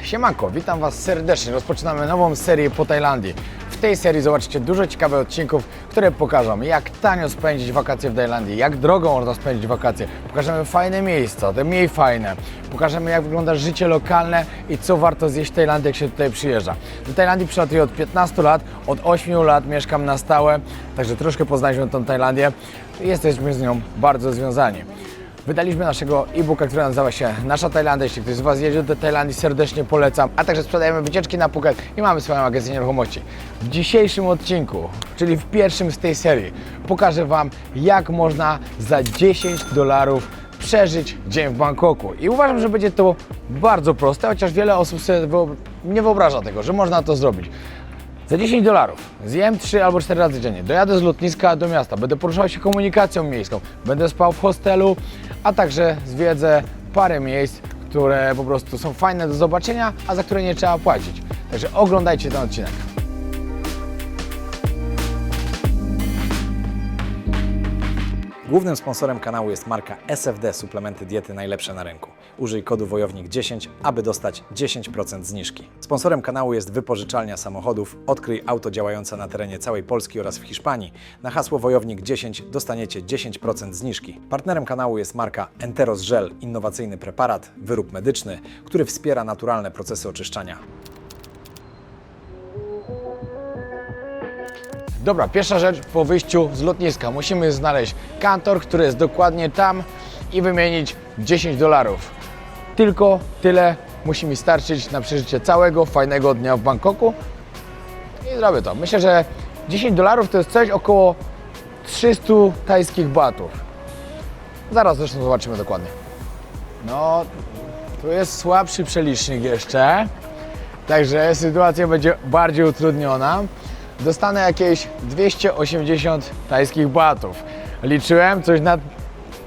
Siemanko, witam Was serdecznie. Rozpoczynamy nową serię po Tajlandii. W tej serii zobaczycie dużo ciekawych odcinków, które pokażą, jak tanio spędzić wakacje w Tajlandii, jak drogo można spędzić wakacje. Pokażemy fajne miejsca, te mniej fajne. Pokażemy, jak wygląda życie lokalne i co warto zjeść w Tajlandii, jak się tutaj przyjeżdża. Do Tajlandii przylatuję od 15 lat, od 8 lat mieszkam na stałe, także troszkę poznaliśmy tą Tajlandię i jesteśmy z nią bardzo związani. Wydaliśmy naszego e-booka, który nazywa się Nasza Tajlandia. Jeśli ktoś z Was jedzie do Tajlandii, serdecznie polecam. A także sprzedajemy wycieczki na Phuket i mamy swoją agencję nieruchomości. W dzisiejszym odcinku, czyli w pierwszym z tej serii, pokażę Wam, jak można za $10 przeżyć dzień w Bangkoku. I uważam, że będzie to bardzo proste, chociaż wiele osób sobie nie wyobraża tego, że można to zrobić. Za $10 zjem 3 albo 4 razy dziennie, dojadę z lotniska do miasta, będę poruszał się komunikacją miejską, będę spał w hostelu, a także zwiedzę parę miejsc, które po prostu są fajne do zobaczenia, a za które nie trzeba płacić. Także oglądajcie ten odcinek. Głównym sponsorem kanału jest marka SFD Suplementy Diety Najlepsze na rynku. Użyj kodu WOJOWNIK10, aby dostać 10% zniżki. Sponsorem kanału jest wypożyczalnia samochodów. Odkryj auto działające na terenie całej Polski oraz w Hiszpanii. Na hasło WOJOWNIK10 dostaniecie 10% zniżki. Partnerem kanału jest marka Enteros Gel, innowacyjny preparat, wyrób medyczny, który wspiera naturalne procesy oczyszczania. Dobra, pierwsza rzecz po wyjściu z lotniska. Musimy znaleźć kantor, który jest dokładnie tam i wymienić $10. Tylko tyle musi mi starczyć na przeżycie całego fajnego dnia w Bangkoku i zrobię to. Myślę, że $10 to jest coś około 300 tajskich batów. Zaraz zresztą zobaczymy dokładnie. No, tu jest słabszy przelicznik jeszcze, także sytuacja będzie bardziej utrudniona. Dostanę jakieś 280 tajskich batów. Liczyłem coś na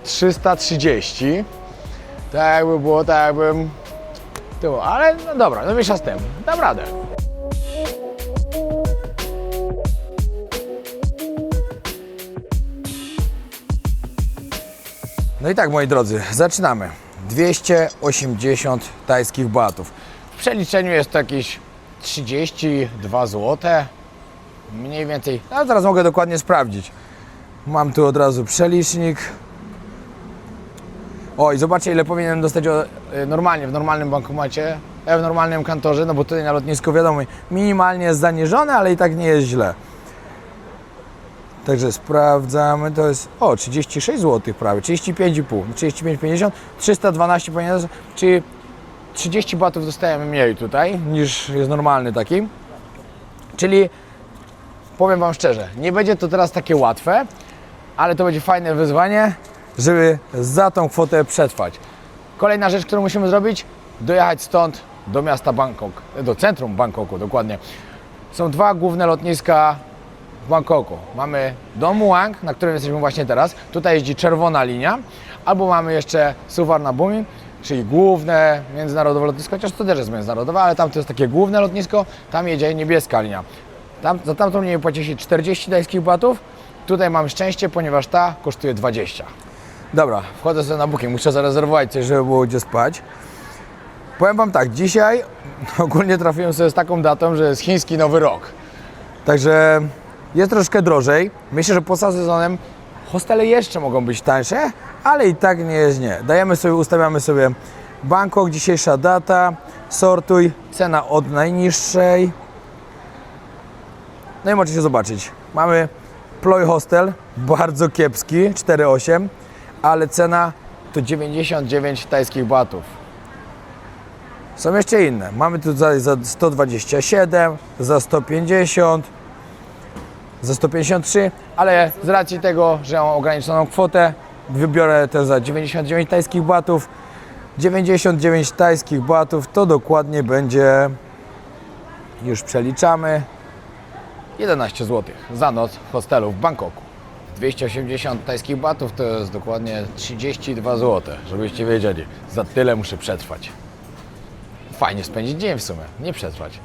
330. Tak jakby było, tak jakbym tu, ale no dobra, no mniejsza z tym, dam radę. No i tak, moi drodzy, zaczynamy. 280 tajskich batów. W przeliczeniu jest to jakieś 32 zł. Mniej więcej, a zaraz mogę dokładnie sprawdzić. Mam tu od razu przelicznik. O, i zobaczcie, ile powinienem dostać normalnie, w normalnym bankomacie, w normalnym kantorze, no bo tutaj na lotnisku wiadomo, minimalnie jest zaniżone, ale i tak nie jest źle. Także sprawdzamy, to jest, 36 zł prawie, 35,5, 35,50, 312 powinien, czyli 30 batów dostajemy mniej tutaj, niż jest normalny taki. Czyli powiem Wam szczerze, nie będzie to teraz takie łatwe, ale to będzie fajne wyzwanie, żeby za tą kwotę przetrwać. Kolejna rzecz, którą musimy zrobić, dojechać stąd do miasta Bangkok, do centrum Bangkoku dokładnie. Są dwa główne lotniska w Bangkoku. Mamy Don Muang, na którym jesteśmy właśnie teraz, tutaj jeździ czerwona linia, albo mamy jeszcze Suvarnabhumi, czyli główne międzynarodowe lotnisko, chociaż to też jest międzynarodowe, ale tam to jest takie główne lotnisko, tam jedzie niebieska linia. Za tamtą linię płaci się 40 tajskich batów. Tutaj mam szczęście, ponieważ ta kosztuje 20. Dobra, wchodzę sobie na Booking, muszę zarezerwować coś, żeby było gdzie spać. Powiem Wam tak, dzisiaj ogólnie trafiłem sobie z taką datą, że jest chiński Nowy Rok. Także jest troszkę drożej. Myślę, że poza sezonem hostele jeszcze mogą być tańsze, ale i tak nie jest nie. Ustawiamy sobie Bangkok, dzisiejsza data, sortuj, cena od najniższej. No i możecie zobaczyć, mamy Ploy Hostel, bardzo kiepski, 4,8, ale cena to 99 tajskich batów. Są jeszcze inne, mamy tutaj za 127, za 150, za 153, ale z racji tego, że mam ograniczoną kwotę, wybiorę ten za 99 tajskich batów. 99 tajskich batów to dokładnie będzie, już przeliczamy, 11 zł za noc w hostelu w Bangkoku. 280 tajskich batów to jest dokładnie 32 zł, żebyście wiedzieli. Za tyle muszę przetrwać. Fajnie spędzić dzień w sumie, nie przetrwać.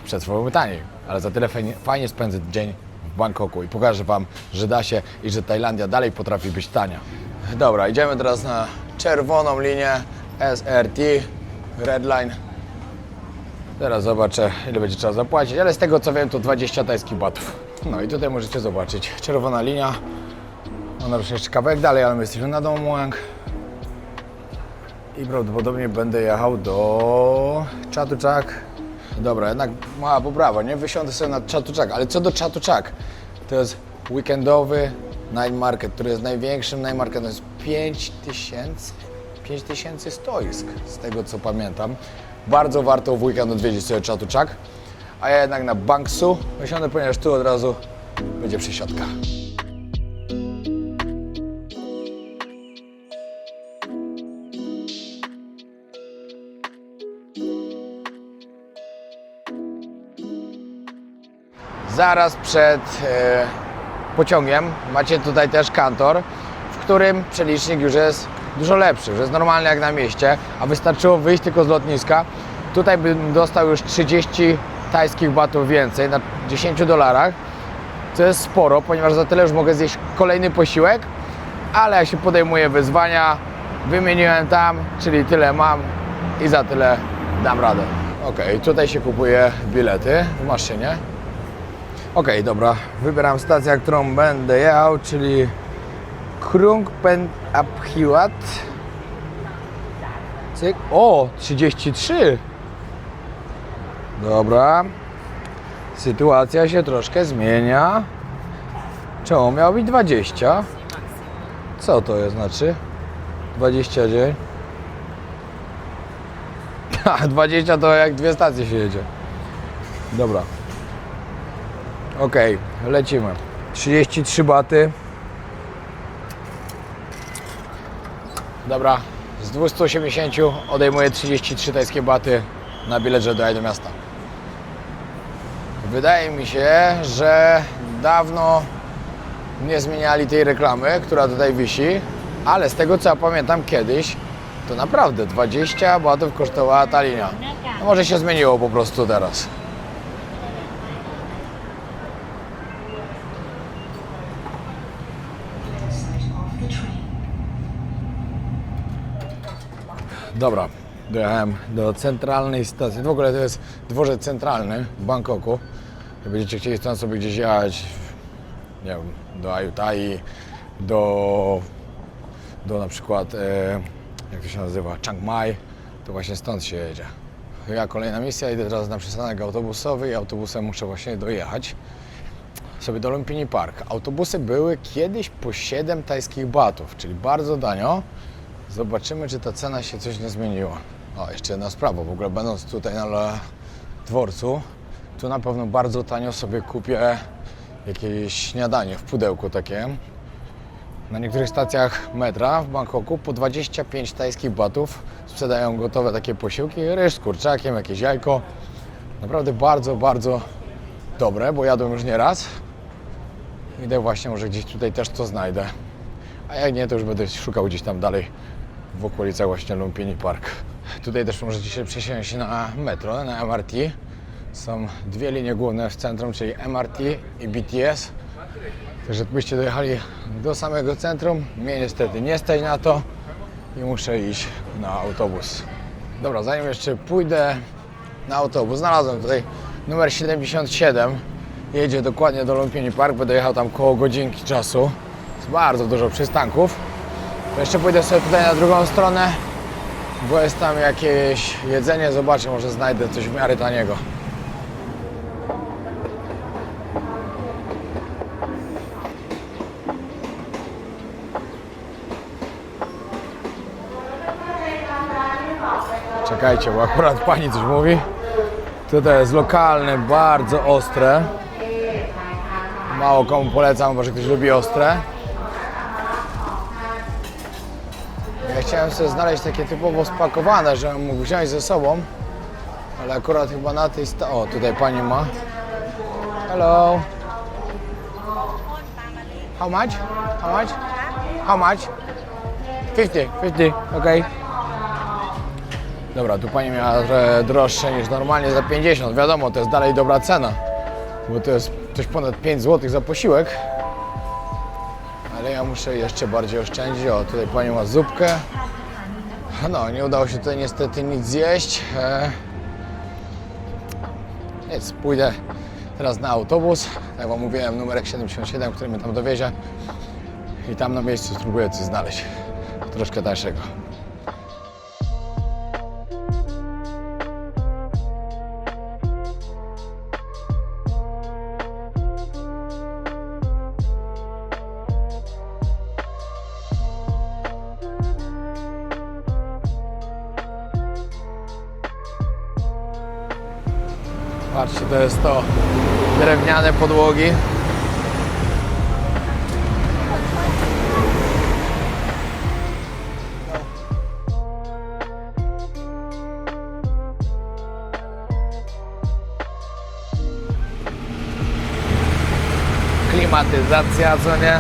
Przetrwałbym taniej, ale za tyle fajnie spędzę dzień w Bangkoku i pokażę Wam, że da się i że Tajlandia dalej potrafi być tania. Dobra, idziemy teraz na czerwoną linię SRT, Red Line. Zaraz zobaczę, ile będzie trzeba zapłacić, ale z tego co wiem, to 20 tajskich batów. No i tutaj możecie zobaczyć, czerwona linia. Ona już jeszcze kawałek dalej, ale my jesteśmy na Dong Mueang. I prawdopodobnie będę jechał do Chatuchak. Dobra, jednak mała poprawa, nie? Wysiądę sobie na Chatuchak, ale co do Chatuchak, to jest weekendowy night market, który jest największym night marketem. To jest 5000 stoisk, z tego co pamiętam. Bardzo warto w weekend odwiedzić sobie Chatuchak, a ja jednak na Bangsu wysiądę, ponieważ tu od razu będzie przesiadka. Zaraz przed pociągiem macie tutaj też kantor, w którym przelicznik już jest dużo lepszy, już jest normalny jak na mieście, a wystarczyło wyjść tylko z lotniska. Tutaj bym dostał już 30 tajskich batów więcej na $10, co jest sporo, ponieważ za tyle już mogę zjeść kolejny posiłek, ale ja się podejmuję wyzwania, wymieniłem tam, czyli tyle mam i za tyle dam radę. Ok, tutaj się kupuje bilety w maszynie. Ok, dobra, wybieram stację, którą będę jechał, czyli Krung Pen Aphiwat. Cyk. O, 33. Dobra. Sytuacja się troszkę zmienia. Czemu miało być 20? Co to jest znaczy? 20 dzień. 20 to jak dwie stacje się jedzie. Dobra. Ok, lecimy. 33 baty. Dobra, z 280 odejmuję 33 tajskie baty na bilet, że dojadę do miasta. Wydaje mi się, że dawno nie zmieniali tej reklamy, która tutaj wisi, ale z tego co ja pamiętam kiedyś, to naprawdę 20 batów kosztowała ta linia. No może się zmieniło po prostu teraz. Dobra, dojechałem do centralnej stacji. W ogóle to jest dworzec centralny w Bangkoku. Jak będziecie chcieli stąd sobie gdzieś jechać, nie wiem, do Ayutthaya, do na przykład, jak to się nazywa, Chiang Mai, to właśnie stąd się jedzie. Ja kolejna misja, idę teraz na przystanek autobusowy i autobusem muszę właśnie dojechać sobie do Lumpini Park. Autobusy były kiedyś po 7 tajskich batów, czyli bardzo tanio. Zobaczymy, czy ta cena się coś nie zmieniła. O, jeszcze jedna sprawa, w ogóle będąc tutaj na dworcu, tu na pewno bardzo tanio sobie kupię jakieś śniadanie w pudełku takie. Na niektórych stacjach metra w Bangkoku po 25 tajskich batów sprzedają gotowe takie posiłki, ryż z kurczakiem, jakieś jajko. Naprawdę bardzo, bardzo dobre, bo jadłem już nieraz. Idę właśnie, może gdzieś tutaj też to znajdę. A jak nie, to już będę szukał gdzieś tam dalej w okolicach właśnie Lumpini Park. Tutaj też możecie się przesiąść na metro, na MRT. Są dwie linie główne w centrum, czyli MRT i BTS. Także byście dojechali do samego centrum. Mnie niestety nie stać na to i muszę iść na autobus. Dobra, zanim jeszcze pójdę na autobus, znalazłem tutaj numer 77. Jedzie dokładnie do Lumpini Park, będę jechał tam koło godzinki czasu. Jest bardzo dużo przystanków. To jeszcze pójdę sobie tutaj na drugą stronę, bo jest tam jakieś jedzenie. Zobaczę, może znajdę coś w miarę taniego. Czekajcie, bo akurat pani coś mówi. Tutaj jest lokalne, bardzo ostre. Mało komu polecam, bo że ktoś lubi ostre. Ja chciałem sobie znaleźć takie typowo spakowane, żebym mógł wziąć ze sobą. Ale akurat chyba na tej O, tutaj pani ma. Hello. How much? How much? How much? 50, okej. Dobra, tu pani miała droższe niż normalnie za 50. Wiadomo, to jest dalej dobra cena, bo to jest coś ponad 5 zł za posiłek. Ale ja muszę jeszcze bardziej oszczędzić. O, tutaj pani ma zupkę. No, nie udało się tutaj niestety nic zjeść. Więc pójdę teraz na autobus, jak wam mówiłem, numerek 77, który mnie tam dowiezie i tam na miejscu spróbuję coś znaleźć, troszkę tańszego. Patrzcie, to jest to drewniane podłogi. Klimatyzacja, co nie?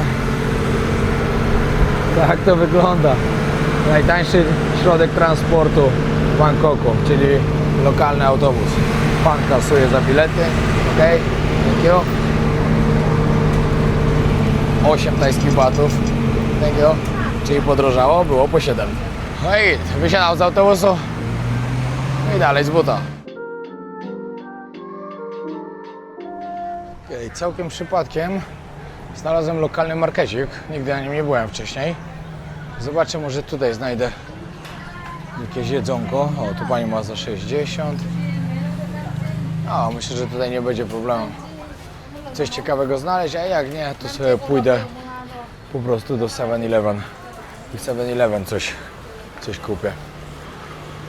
Tak to wygląda. Najtańszy środek transportu w Bangkoku, czyli lokalny autobus. Pan kasuje za bilety. Ok, thank you. 8 tajskich batów. Thank you. Czyli podrożało, było po 7. No i wysiadał z autobusu i dalej z buta. Okay, całkiem przypadkiem znalazłem lokalny markecik. Nigdy na nim nie byłem wcześniej. Zobaczę, może tutaj znajdę jakieś jedzonko. O, tu pani ma za 60. O, myślę, że tutaj nie będzie problemu coś ciekawego znaleźć, a jak nie, to sobie pójdę po prostu do 7-Eleven i w 7-Eleven coś kupię.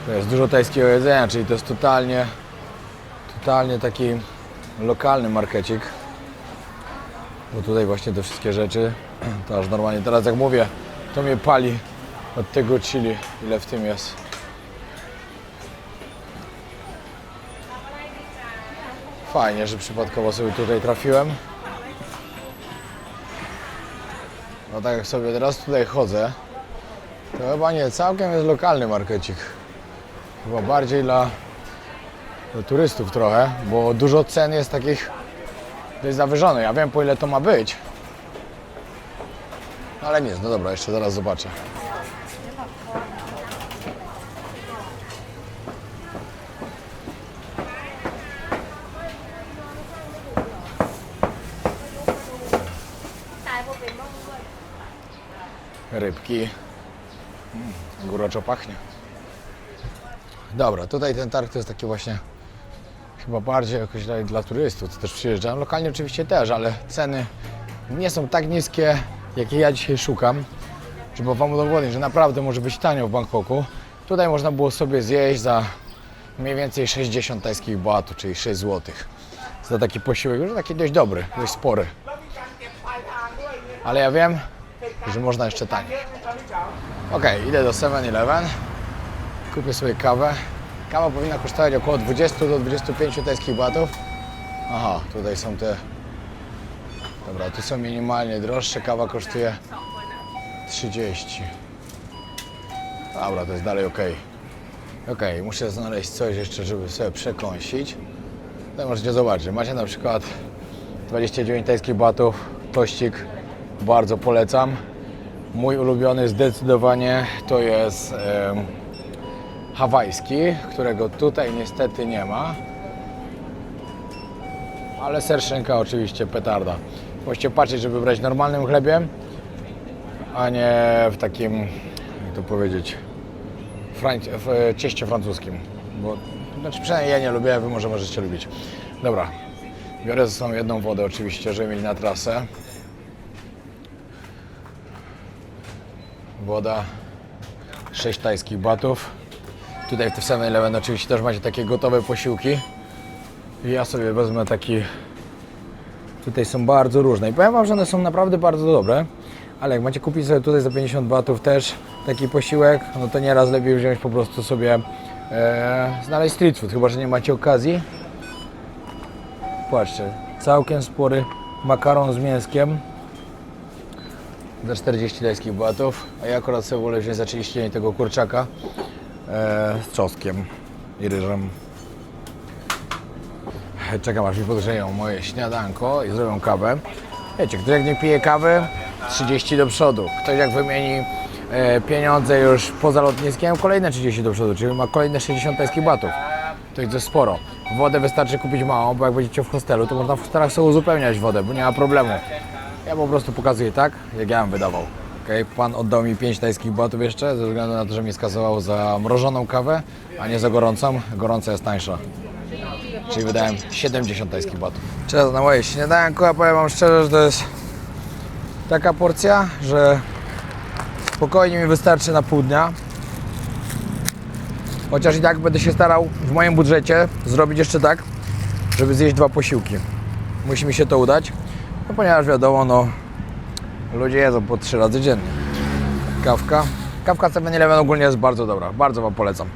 To jest dużo tajskiego jedzenia, czyli to jest totalnie taki lokalny markecik. Bo tutaj właśnie te wszystkie rzeczy, to aż normalnie teraz jak mówię, to mnie pali od tego chili, ile w tym jest. Fajnie, że przypadkowo sobie tutaj trafiłem. No tak jak sobie teraz tutaj chodzę, to chyba nie, całkiem jest lokalny markecik. Chyba bardziej dla turystów trochę, bo dużo cen jest takich dość zawyżonych. Ja wiem, po ile to ma być. Ale nic, no dobra, jeszcze zaraz zobaczę. Rybki. Góroczo pachnie. Dobra, tutaj ten targ to jest taki właśnie chyba bardziej jakoś dla turystów, co też przyjeżdżają. Lokalnie oczywiście też, ale ceny nie są tak niskie, jakie ja dzisiaj szukam. Żeby wam udowodnić, że naprawdę może być tanio w Bangkoku. Tutaj można było sobie zjeść za mniej więcej 60 tajskich bahtów, czyli 6 zł. Za taki posiłek, już taki dość dobry, dość spory. Ale ja wiem, że można jeszcze taniej. Ok, idę do 7-Eleven. Kupię sobie kawę. Kawa powinna kosztować około 20 do 25 tajskich bahtów. Aha, tutaj są te... Dobra, tu są minimalnie droższe. Kawa kosztuje 30. Dobra, to jest dalej ok. Ok, muszę znaleźć coś jeszcze, żeby sobie przekąsić. Tutaj możecie zobaczyć, macie na przykład 29 tajskich bahtów, tościk, bardzo polecam. Mój ulubiony zdecydowanie to jest hawajski, którego tutaj niestety nie ma. Ale ser szynka oczywiście petarda. Musicie patrzeć, żeby brać normalnym chlebiem, a nie w takim, jak to powiedzieć, w cieście francuskim. Bo, znaczy przynajmniej ja nie lubię, wy może możecie lubić. Dobra, biorę ze sobą jedną wodę oczywiście, żeby mieć na trasę. Woda, 6 tajskich bahtów. Tutaj w 7-Eleven oczywiście też macie takie gotowe posiłki. I ja sobie wezmę taki... Tutaj są bardzo różne i powiem wam, że one są naprawdę bardzo dobre. Ale jak macie kupić sobie tutaj za 50 bahtów też taki posiłek, no to nieraz lepiej wziąć po prostu sobie znaleźć street food, chyba że nie macie okazji. Patrzcie, całkiem spory makaron z mięskiem za 40 tajskich bahtów, a ja akurat sobie wolę wziąć za 30 tego kurczaka z czosnkiem i ryżem. Czekam aż mi podgrzeją moje śniadanko i zrobią kawę. Wiecie, ktoś jak nie pije kawy, 30 do przodu. Ktoś jak wymieni pieniądze już poza lotniskiem, kolejne 30 do przodu, czyli ma kolejne 60 tajskich bahtów. to jest dość sporo. Wodę wystarczy kupić małą, bo jak będziecie w hostelu, to można w hostelach sobie uzupełniać wodę, bo nie ma problemu. Ja po prostu pokazuję tak, jak ja bym wydawał. Okay? Pan oddał mi 5 tajskich batów jeszcze, ze względu na to, że mnie skasował za mrożoną kawę, a nie za gorącą. Gorąca jest tańsza. Czyli wydałem 70 tajskich batów. Czas na moje śniadanko, a powiem wam szczerze, że to jest taka porcja, że spokojnie mi wystarczy na pół dnia. Chociaż i tak będę się starał w moim budżecie zrobić jeszcze tak, żeby zjeść 2 posiłki. Musi mi się to udać, no ponieważ wiadomo, no ludzie jedzą po 3 razy dziennie. Kawka 7-Eleven ogólnie jest bardzo dobra, bardzo wam polecam.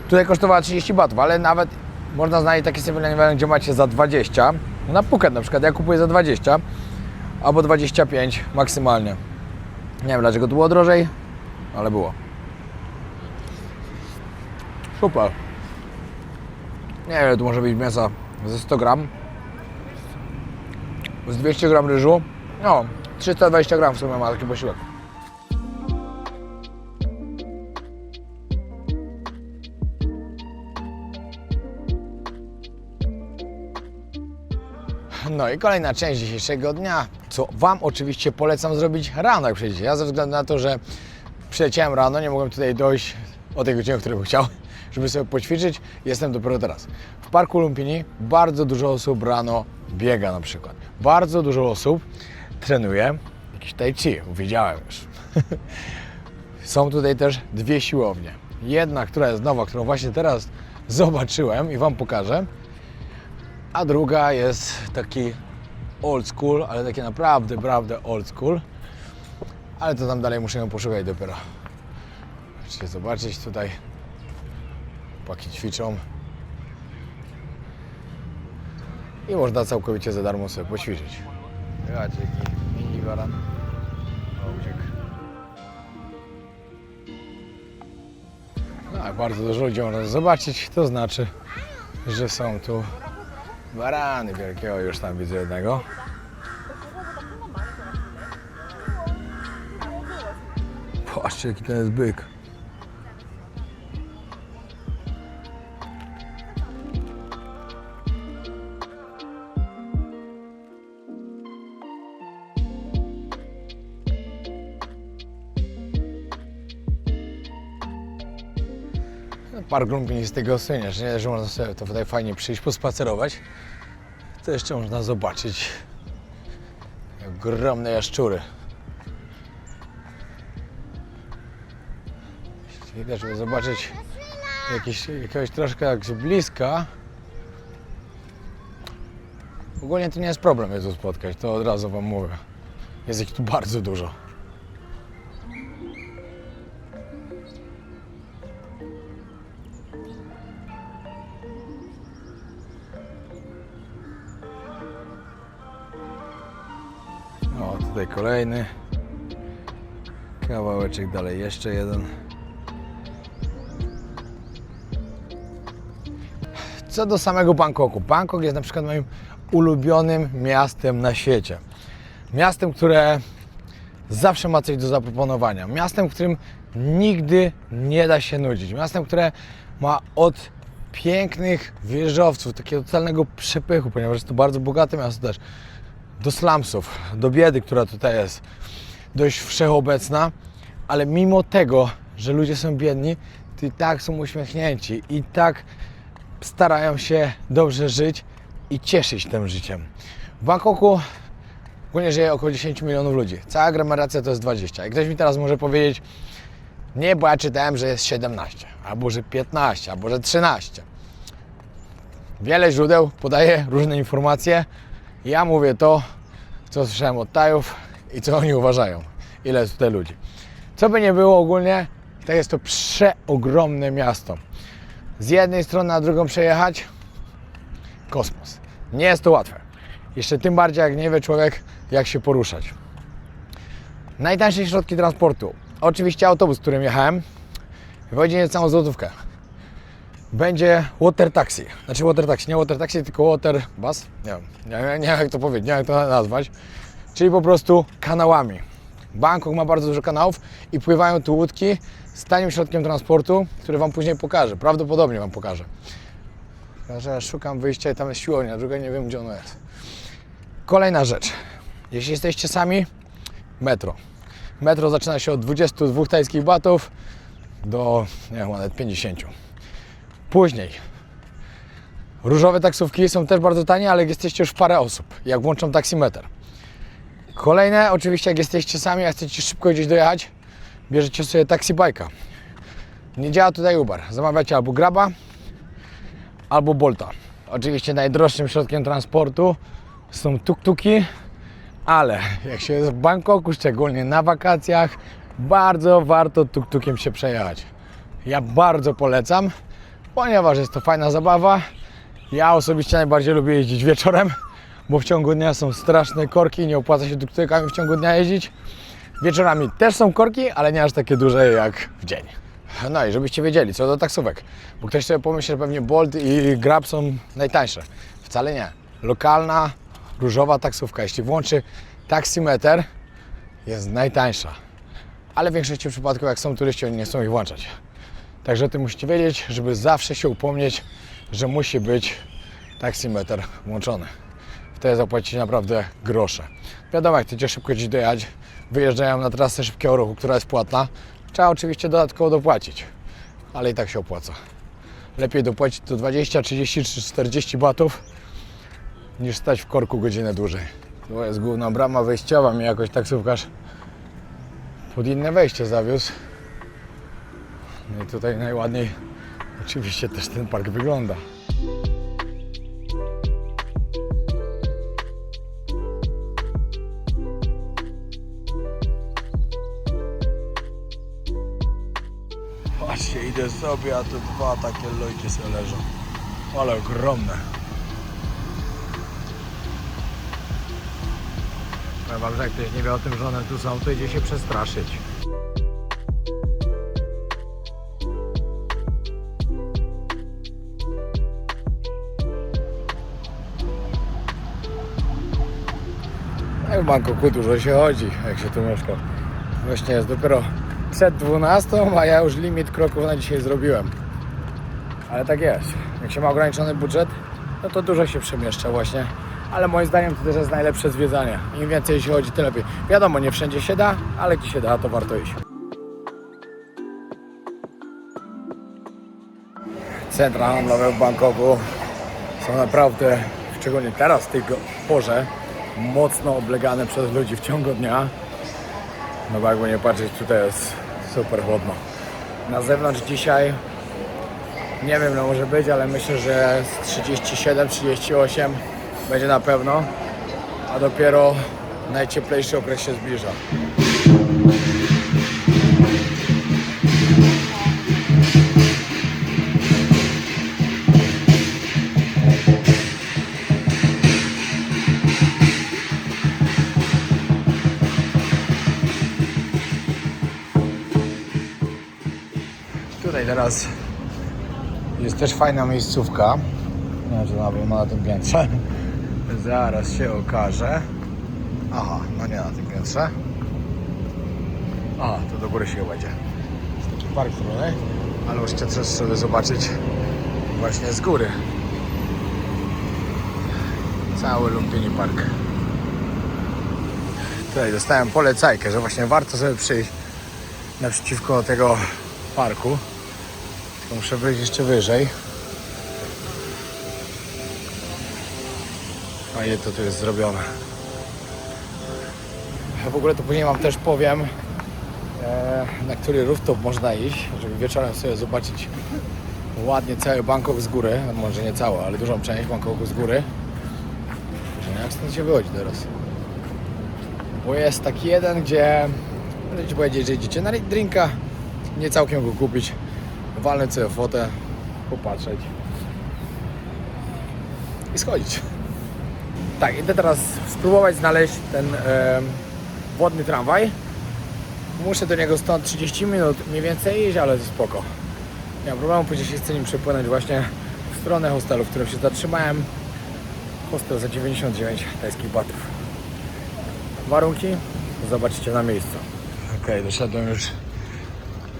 Tutaj kosztowała 30 batów, ale nawet można znaleźć takie 7-Eleven, gdzie macie za 20. Na Phuket na przykład, ja kupuję za 20 albo 25 maksymalnie. Nie wiem dlaczego to było drożej, ale było. Super. Nie wiem, tu może być mięsa ze 100 gram. Z 200 gram ryżu. No, 320 gram w sumie ma taki posiłek. No i kolejna część dzisiejszego dnia, co wam oczywiście polecam zrobić rano, jak przyjdziecie. Ja ze względu na to, że przyleciałem rano, nie mogłem tutaj dojść o tej godzinie, o której bym chciał, żeby sobie poćwiczyć. Jestem dopiero teraz. W parku Lumpini bardzo dużo osób rano biega na przykład. Bardzo dużo osób trenuje jakiś tai chi, widziałem już. Są tutaj też 2 siłownie. Jedna, która jest nowa, którą właśnie teraz zobaczyłem i wam pokażę. A druga jest taki old school, ale takie naprawdę old school. Ale to tam dalej muszę ją poszukać dopiero. Możecie zobaczyć tutaj. Chłopaki ćwiczą. I można całkowicie za darmo sobie poćwiczyć. Zobaczcie, jaki mini waran. O, uciekł. No, a bardzo dużo ludzi można zobaczyć. To znaczy, że są tu barany wielkiego, już tam widzę jednego. Patrzcie, jaki ten jest byk. Park Lumpini z tego słynie, że nie, że można sobie to tutaj fajnie przyjść, pospacerować. To jeszcze można zobaczyć ogromne jaszczury. Widać, żeby zobaczyć jakiegoś troszkę jak z bliska. Ogólnie to nie jest problem je tu spotkać, to od razu wam mówię. Jest ich tu bardzo dużo. O, tutaj kolejny kawałeczek dalej, jeszcze jeden. Co do samego Bangkoku. Bangkok jest na przykład moim ulubionym miastem na świecie. Miastem, które zawsze ma coś do zaproponowania. Miastem, w którym nigdy nie da się nudzić. Miastem, które ma od pięknych wieżowców, takiego totalnego przepychu, ponieważ jest to bardzo bogate miasto też, do slumsów, do biedy, która tutaj jest dość wszechobecna, ale mimo tego, że ludzie są biedni, to i tak są uśmiechnięci i tak starają się dobrze żyć i cieszyć tym życiem. W Bangkoku ogólnie żyje około 10 milionów ludzi. Cała aglomeracja to jest 20. I ktoś mi teraz może powiedzieć, nie, bo ja czytałem, że jest 17, albo że 15, albo że 13. Wiele źródeł podaje różne informacje. Ja mówię to, co słyszałem od Tajów i co oni uważają, ile jest tutaj ludzi. Co by nie było ogólnie, to jest to przeogromne miasto. Z jednej strony na drugą przejechać, kosmos. Nie jest to łatwe. Jeszcze tym bardziej, jak nie wie człowiek, jak się poruszać. Najtańsze środki transportu. Oczywiście autobus, którym jechałem, wejdzie niecałą złotówkę. Będzie water taxi. Znaczy water taxi, nie water taxi, tylko water bus. Nie wiem jak to powiedzieć, nie wiem jak to nazwać. Czyli po prostu kanałami. Bangkok ma bardzo dużo kanałów i pływają tu łódki z tanim środkiem transportu, który wam później pokażę. Prawdopodobnie wam pokażę. Że ja szukam wyjścia i tam jest siłownia, druga nie wiem gdzie ona jest. Kolejna rzecz. Jeśli jesteście sami, metro. Metro zaczyna się od 22 tajskich batów do, nie wiem, nawet 50. Później różowe taksówki są też bardzo tanie, ale jak jesteście już parę osób, jak włączą taksimetr. Kolejne, oczywiście jak jesteście sami, a chcecie szybko gdzieś dojechać, bierzecie sobie taxi bike'a. Nie działa tutaj Uber. Zamawiacie albo Graba, albo Bolta. Oczywiście najdroższym środkiem transportu są tuk-tuki, ale jak się jest w Bangkoku, szczególnie na wakacjach, bardzo warto tuk-tukiem się przejechać. Ja bardzo polecam, ponieważ jest to fajna zabawa. Ja osobiście najbardziej lubię jeździć wieczorem, bo w ciągu dnia są straszne korki i nie opłaca się tuk-tukami w ciągu dnia jeździć. Wieczorami też są korki, ale nie aż takie duże jak w dzień. No i żebyście wiedzieli, co do taksówek, bo ktoś sobie pomyśli, że pewnie Bolt i Grab są najtańsze. Wcale nie. Lokalna, różowa taksówka, jeśli włączy taksimetr, jest najtańsza. Ale w większości przypadków, jak są turyści, oni nie chcą ich włączać. Także o tym musicie wiedzieć, żeby zawsze się upomnieć, że musi być taksimetr włączony. Wtedy zapłacicie naprawdę grosze. Wiadomo, jak chcecie szybko gdzieś dojechać, wyjeżdżają na trasę szybkiego ruchu, która jest płatna, trzeba oczywiście dodatkowo dopłacić, ale i tak się opłaca. Lepiej dopłacić to 20, 30 czy 40 batów, niż stać w korku godzinę dłużej. To jest główna brama wejściowa, mnie jakoś taksówkarz pod inne wejście zawiózł. No i tutaj najładniej oczywiście też ten park wygląda. Patrzcie, idę sobie, a tu dwa takie lojki sobie leżą. Ale ogromne. Powiem wam, że jak ktoś nie wie o tym, że one tu są, to idzie się przestraszyć. W Bangkoku dużo się chodzi, jak się tu mieszka. Właśnie jest dopiero przed 12, a ja już limit kroków na dzisiaj zrobiłem. Ale tak jest. Jak się ma ograniczony budżet, no to dużo się przemieszcza właśnie. Ale moim zdaniem to też jest najlepsze zwiedzanie. Im więcej się chodzi, tym lepiej. Wiadomo, nie wszędzie się da, ale gdzie się da, to warto iść. Centra handlowe w Bangkoku są naprawdę, szczególnie teraz w tej porze, mocno oblegane przez ludzi w ciągu dnia. No bo jakby nie patrzeć, tutaj jest super chłodno. Na zewnątrz dzisiaj nie wiem, no może być, ale myślę, że z 37, 38 będzie na pewno, a dopiero najcieplejszy okres się zbliża. Tutaj teraz jest też fajna miejscówka, znaczy na tym piętrze, zaraz się okaże. Aha, no nie na tym piętrze. Aha, to do góry się będzie. Jest taki park trudny, ale już chcę też sobie zobaczyć właśnie z góry. Cały Lumpini Park. Tutaj dostałem polecajkę, że właśnie warto sobie przyjść naprzeciwko tego parku. Tylko muszę wyjść jeszcze wyżej. Fajnie to tu jest zrobione. A w ogóle to później wam też powiem, na który rooftop można iść, żeby wieczorem sobie zobaczyć ładnie cały Bangkok z góry. No może nie cały, ale dużą część Bangkoku z góry. Jak stąd się wychodzi teraz? Bo jest taki jeden, gdzie możecie powiedzieć, że idziecie na drinka, nie całkiem go kupić, walnąć sobie fotę, popatrzeć i schodzić. Tak, idę teraz spróbować znaleźć ten wodny tramwaj. Muszę do niego stąd 30 minut mniej więcej iść, ale to spoko. Nie mam problemu, później się chcę nim przepłynąć właśnie w stronę hostelu, w którym się zatrzymałem. Hostel za 99 tajskich batów. Warunki zobaczycie na miejscu. Ok, doszedłem już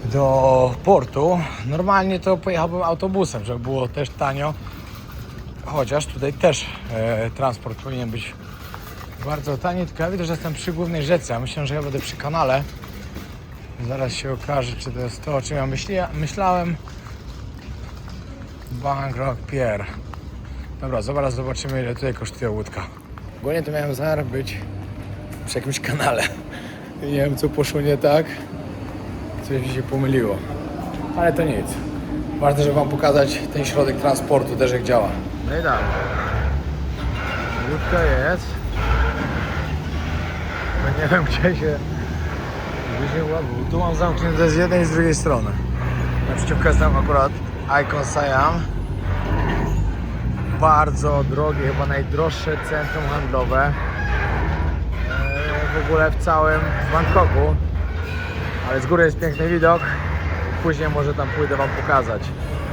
do portu. Normalnie to pojechałbym autobusem, żeby było też tanio, Chociaż tutaj też transport powinien być bardzo tani, tylko ja widzę, że jestem przy głównej rzece. Ja myślę, że ja będę przy kanale. Zaraz się okaże, czy to jest to, o czym ja myślałem. Bangkok Pier. Dobra, zaraz zobaczymy, ile tutaj kosztuje łódka. Ogólnie to miałem zamiar być przy jakimś kanale. I nie wiem, co poszło nie tak. Coś mi się pomyliło. Ale to nic. Ważne, żeby wam pokazać ten środek transportu też jak działa. No i tak. Łódka jest. Bo nie wiem, gdzie się ładuje. Tu mam zamknięte z jednej i z drugiej strony. Naprzeciwko jest tam akurat Icon Siam. Bardzo drogie, chyba najdroższe centrum handlowe w ogóle w całym Bangkoku. Ale z góry jest piękny widok. Później może tam pójdę wam pokazać.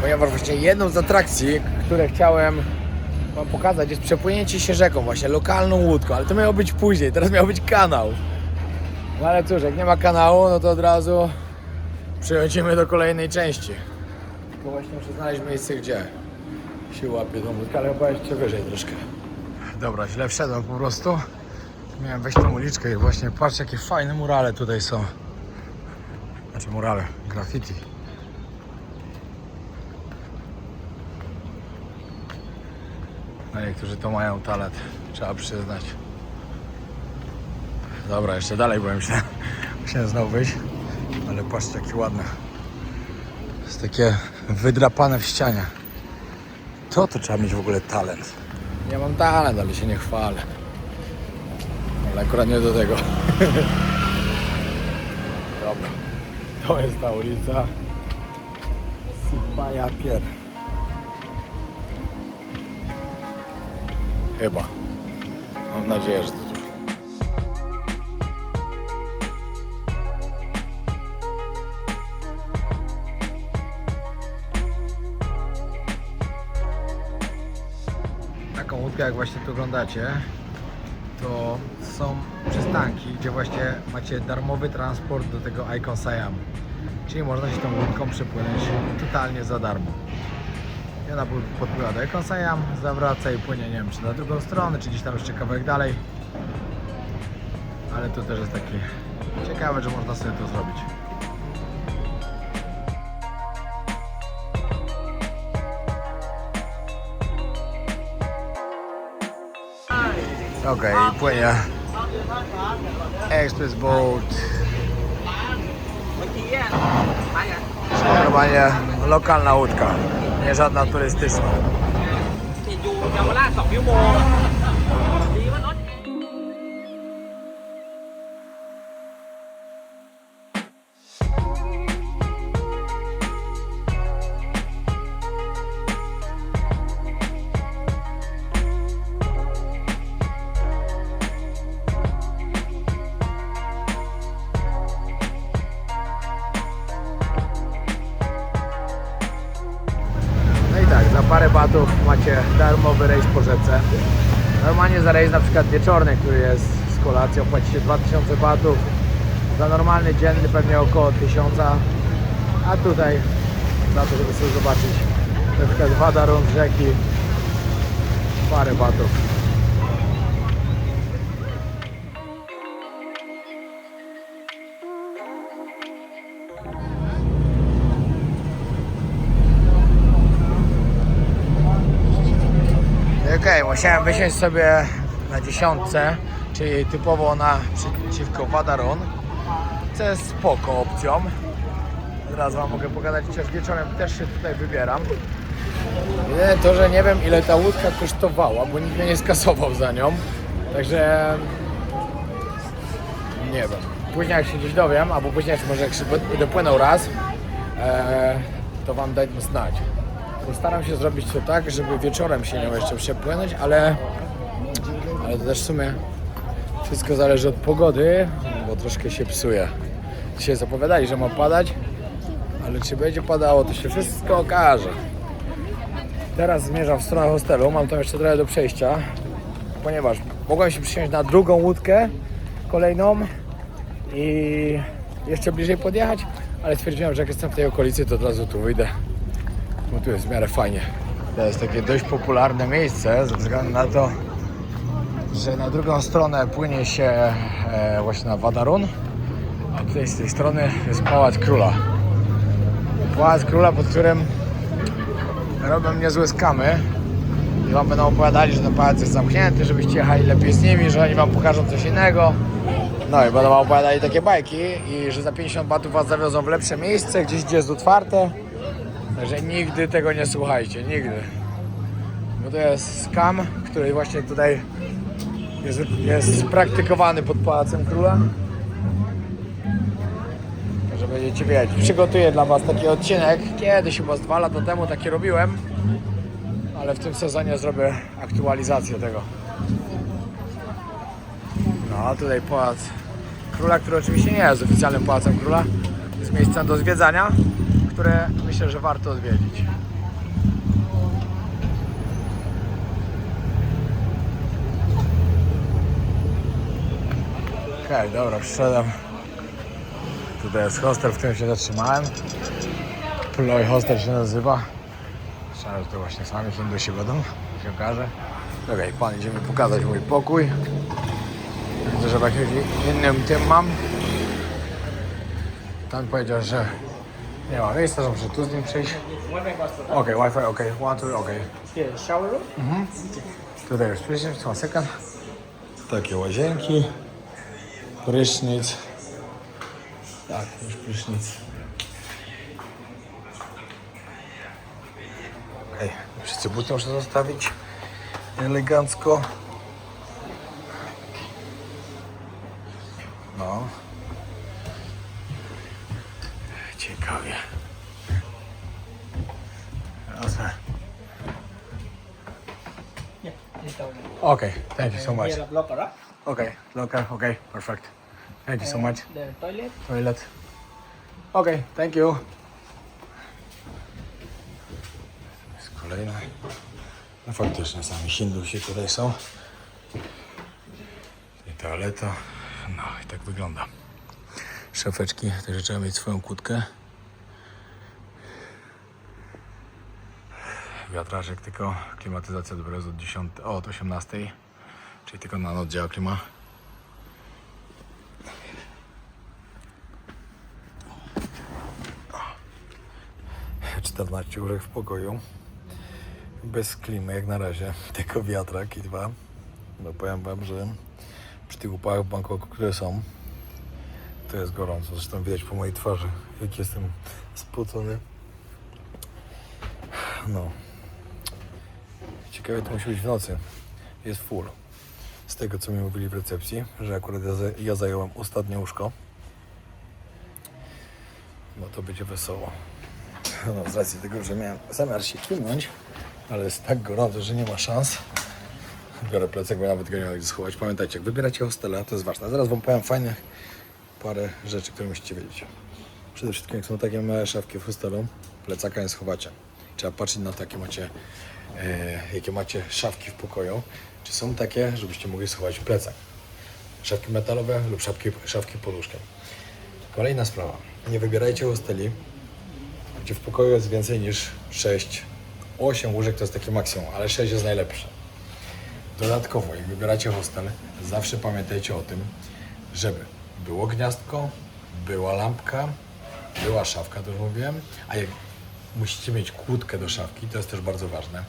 Ponieważ właśnie jedną z atrakcji, które chciałem wam pokazać, jest przepłynięcie się rzeką, właśnie lokalną łódką. Ale to miało być później, teraz miał być kanał. No ale cóż, jak nie ma kanału, no to od razu przechodzimy do kolejnej części. Tylko właśnie muszę znaleźć miejsce, gdzie się łapie tą łódkę, ale chyba jeszcze wyżej troszkę. Dobra, źle wszedłem po prostu. Miałem wejść tą uliczkę i właśnie patrz, jakie fajne murale tutaj są. Znaczy murale, graffiti. No niektórzy to mają talent, trzeba przyznać. Dobra, jeszcze dalej byłem się. Musiałem znowu wyjść, ale patrzcie, jakie ładne. Jest takie wydrapane w ścianie. To trzeba mieć w ogóle talent. Ja mam talent, ale się nie chwalę. Ale akurat nie do tego. Dobra. To jest ta ulica Sipaya Pier. Chyba. Mam nadzieję, że to tu. Taką łódkę, jak właśnie tu oglądacie, to są przystanki, gdzie właśnie macie darmowy transport do tego Icon Siam. Czyli można się tą łódką przepłynąć totalnie za darmo. I ona podpływa do Icon Siam, zawraca i płynie, nie wiem, czy na drugą stronę, czy gdzieś tam jeszcze kawałek dalej. Ale to też jest takie ciekawe, że można sobie to zrobić. Okej, płynie Express Boat. Normalnie lokalna łódka, nie żadna turystyczna. Za parę batów macie darmowy rejs po rzece. Normalnie za rejs na przykład wieczorny, który jest z kolacją, płacicie 2000 batów. Za normalny dzienny pewnie około 1000. A tutaj za to, żeby sobie zobaczyć na przykład Wadarun z rzeki, parę batów. Okej, musiałem wysiąść sobie na 10, czyli typowo naprzeciwko Wadarun, co jest spoko opcją. Teraz wam mogę pokazać, chociaż wieczorem też się tutaj wybieram. Jedyne to, że nie wiem, ile ta łódka kosztowała, bo nikt mnie nie skasował za nią. Także nie wiem. Później jak się gdzieś dowiem, albo później może jak się będę płynął raz, to wam dać znać. Postaram się zrobić to tak, żeby wieczorem się nią jeszcze przepłynąć, ale to też w sumie wszystko zależy od pogody, bo troszkę się psuje. Dzisiaj zapowiadali, że ma padać, ale czy będzie padało, to się wszystko okaże. Teraz zmierzam w stronę hostelu, mam tam jeszcze trochę do przejścia, ponieważ mogłem się przysiąść na drugą łódkę kolejną i jeszcze bliżej podjechać, ale stwierdziłem, że jak jestem w tej okolicy, to od razu tu wyjdę, bo tu jest w miarę fajnie. To jest takie dość popularne miejsce ze względu na to, że na drugą stronę płynie się właśnie na Wadarun, a tutaj z tej strony jest Pałac Króla. Pałac Króla, pod którym robią niezłe skamy i wam będą opowiadali, że ten pałac jest zamknięty, żebyście jechali lepiej z nimi, że oni wam pokażą coś innego. No i będą wam opowiadali takie bajki i że za 50 batów was zawiozą w lepsze miejsce, gdzie jest otwarte. Także nigdy tego nie słuchajcie, nigdy. Bo to jest skam, który właśnie tutaj jest praktykowany pod Pałacem Króla. Że będziecie wiedzieć. Przygotuję dla was taki odcinek. Kiedyś chyba z 2 lata temu taki robiłem. Ale w tym sezonie zrobię aktualizację tego. No a tutaj Pałac Króla, który oczywiście nie jest oficjalnym Pałacem Króla. Jest miejscem do zwiedzania, które myślę, że warto odwiedzić. Okej, dobra, przyszedłem. Tutaj jest hostel, w którym się zatrzymałem. Ploy Hostel się nazywa. Myślałem, że to właśnie sami Hindusi będą, się okaże. Okej, pan idzie mi pokazać mój pokój. Widzę, że w jakimś innym tym mam. Tam powiedział, że nie ma miejsca, że muszę tu z nim przyjść. Okej, Wi-Fi, okej, one, two, okej. Shower room? Tutaj jest prysznic, one second. Takie łazienki. Prysznic. Tak, już prysznic. Okej, wszyscy buty muszę zostawić elegancko. No. Ciekawie. Jasne. Yeah, this down. Okay, thank you so much. Here, locker, huh? Okay, locker, okay, perfect. Thank you so much. The toilet. Toilet. Okay, thank you. Jest kolejna. No faktycznie sami Hindusi tutaj są. I toaleta. No i tak wygląda. Szafeczki, także trzeba mieć swoją kłódkę. Wiatraczek tylko, klimatyzacja dopiero jest od 18, czyli tylko na noc działa klima. O. 14 łóżek w pokoju, bez klimy jak na razie, tylko wiatrak i 2. No powiem wam, że przy tych upałach w Bangkoku, które są, to jest gorąco. Zresztą widać po mojej twarzy, jak jestem spocony. No. Ciekawe to musi być w nocy. Jest full. Z tego co mi mówili w recepcji, że akurat ja zająłem ostatnie łóżko. No to będzie wesoło. No, z racji tego, że miałem zamiar się kimnąć, ale jest tak gorąco, że nie ma szans. Biorę plecak, bo nawet go nie mogę schować. Pamiętajcie, jak wybieracie hostela, to jest ważne. Zaraz wam powiem fajne parę rzeczy, które musicie wiedzieć. Przede wszystkim, jak są takie małe szafki w hostelu, plecaka nie schowacie. Trzeba patrzeć na to, jakie macie szafki w pokoju. Czy są takie, żebyście mogli schować plecak. Szafki metalowe lub szafki pod łóżkiem. Kolejna sprawa. Nie wybierajcie hosteli, gdzie w pokoju jest więcej niż 6, 8 łóżek to jest takie maksimum, ale 6 jest najlepsze. Dodatkowo, jak wybieracie hostel, zawsze pamiętajcie o tym, żeby było gniazdko, była lampka, była szafka, to już mówiłem, a jak musicie mieć kłódkę do szafki, to jest też bardzo ważne.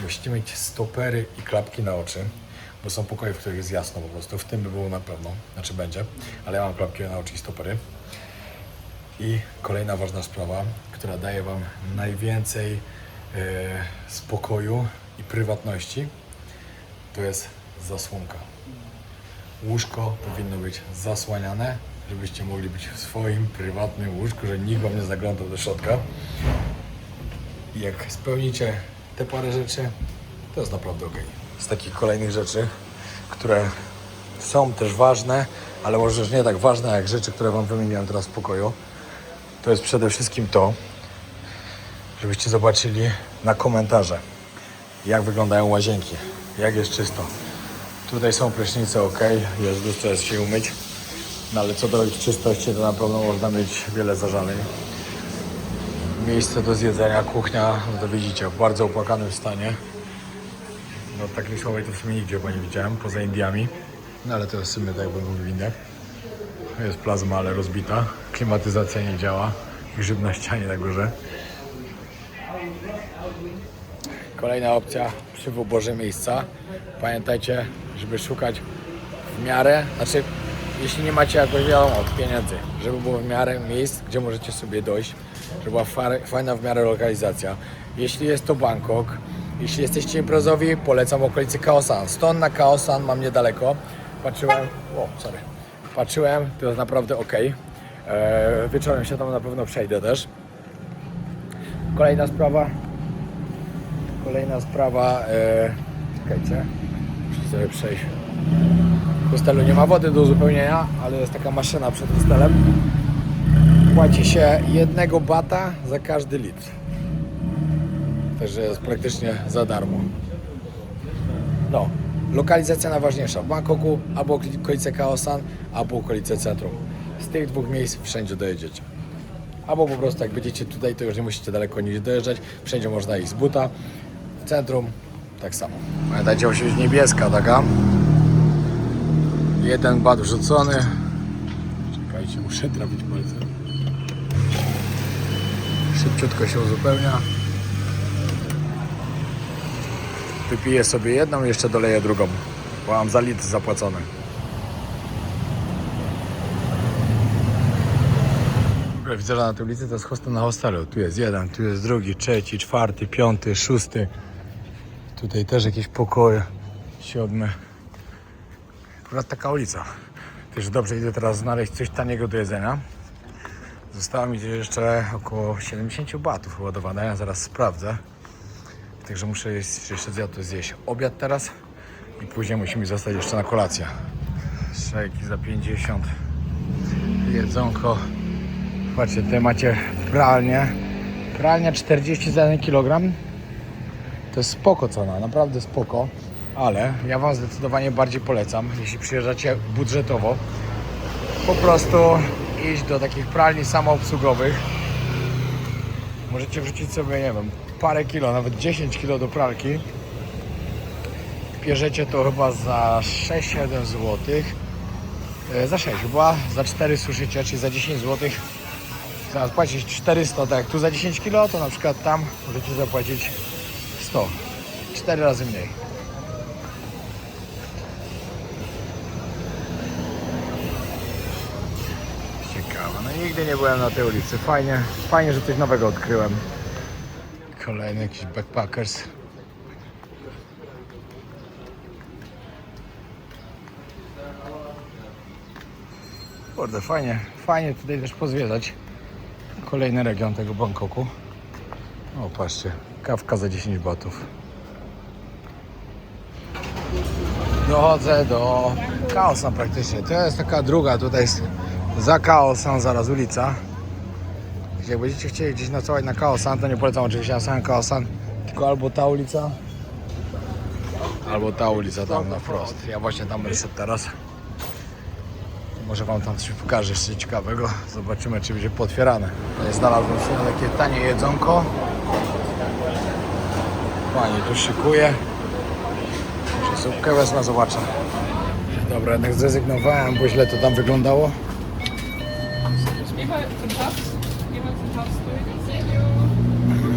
Musicie mieć stopery i klapki na oczy, bo są pokoje, w których jest jasno po prostu. W tym by było na pewno, znaczy będzie, ale ja mam klapki na oczy i stopery. I kolejna ważna sprawa, która daje wam najwięcej spokoju i prywatności, to jest zasłonka. Łóżko powinno być zasłaniane, żebyście mogli być w swoim prywatnym łóżku, że nikt wam nie zaglądał do środka. I jak spełnicie te parę rzeczy, to jest naprawdę ok. Z takich kolejnych rzeczy, które są też ważne, ale może już nie tak ważne jak rzeczy, które wam wymieniłem teraz w pokoju, to jest przede wszystkim to, żebyście zobaczyli na komentarze, jak wyglądają łazienki, jak jest czysto. Tutaj są prysznice, ok, jest lustro, jest się umyć, no ale co do ich czystości, to na pewno można mieć wiele zażaleń. miejsce do zjedzenia, kuchnia, no to widzicie, w bardzo opłakanym stanie. No takiej słabej to w sumie nigdzie chyba nie widziałem, poza Indiami. No ale to jest w sumie tak jakbym mówił w Indiach. Jest plazma, ale rozbita. Klimatyzacja nie działa. Grzyb na ścianie na górze. Kolejna opcja przy wyborze miejsca. Pamiętajcie, żeby szukać w miarę, znaczy jeśli nie macie jakoś wiadomo pieniędzy, żeby było w miarę miejsc, gdzie możecie sobie dojść, żeby była fajna w miarę lokalizacja. Jeśli jest to Bangkok, jeśli jesteście imprezowi, polecam okolicy Khao San. Stąd na Khao San mam niedaleko. Patrzyłem, to jest naprawdę ok. Wieczorem się tam na pewno przejdę też. Kolejna sprawa, czekajcie, muszę sobie przejść. W hostelu nie ma wody do uzupełnienia, ale jest taka maszyna przed hostelem. Płaci się 1 bata za każdy litr. Także jest praktycznie za darmo. No, lokalizacja najważniejsza. W Bangkoku albo okolice Khao San, albo okolice centrum. Z tych dwóch miejsc wszędzie dojedziecie. Albo po prostu jak będziecie tutaj, to już nie musicie daleko nigdzie dojeżdżać. Wszędzie można iść z buta. W centrum tak samo. Pamiętajcie, musi być niebieska taka. 1 bat wrzucony. Czekajcie, muszę trafić palcem. Szybciutko się uzupełnia. Wypiję sobie jedną i jeszcze doleję drugą, bo mam za litr zapłacony. W ogóle widzę, że na tej ulicy to jest hostel na hostelu. Tu jest jeden, tu jest drugi, trzeci, czwarty, piąty, szósty. Tutaj też jakieś pokoje. 7. Akurat taka ulica. Też dobrze idę teraz znaleźć coś taniego do jedzenia. Zostało mi jeszcze około 70 batów chyba do badania, zaraz sprawdzę. Także muszę jeszcze zjeść obiad teraz i później musimy zostać jeszcze na kolację. Szejki za 50, jedzonko. Patrzcie, tutaj macie pralnię. Pralnia 40 za 1 kg. To jest spoko cena, naprawdę spoko. Ale ja Wam zdecydowanie bardziej polecam, jeśli przyjeżdżacie budżetowo, po prostu iść do takich pralni samoobsługowych. Możecie wrzucić sobie, nie wiem, parę kilo, nawet 10 kilo do pralki. Bierzecie to chyba za 6-7 zł. Za 6 chyba, za 4 suszycie, czyli za 10 zł. Zamiast płacić 400, tak jak tu za 10 kilo, to na przykład tam możecie zapłacić 100. 4 razy mniej. Ciekawe, no nigdy nie byłem na tej ulicy. Fajnie, że coś nowego odkryłem. Kolejny jakiś backpackers. Kurde, fajnie tutaj też pozwiedzać. Kolejny region tego Bangkoku. O, patrzcie, kawka za 10 batów. Dochodzę do Khao San praktycznie. To jest taka druga, tutaj jest za Khao San zaraz ulica. Jak będziecie chcieli gdzieś nocować na Khao San, to nie polecam oczywiście na samym Khao San, tylko albo ta ulica tam na wprost. Ja właśnie tam będę szedł teraz. Może Wam tam coś pokażę jeszcze ciekawego. Zobaczymy, czy będzie pootwierane. Tutaj znalazłem sobie takie tanie jedzonko. Pani tu szykuje. Muszę słupkę wezmę, zobaczę. Dobra, jednak zrezygnowałem, bo źle to tam wyglądało.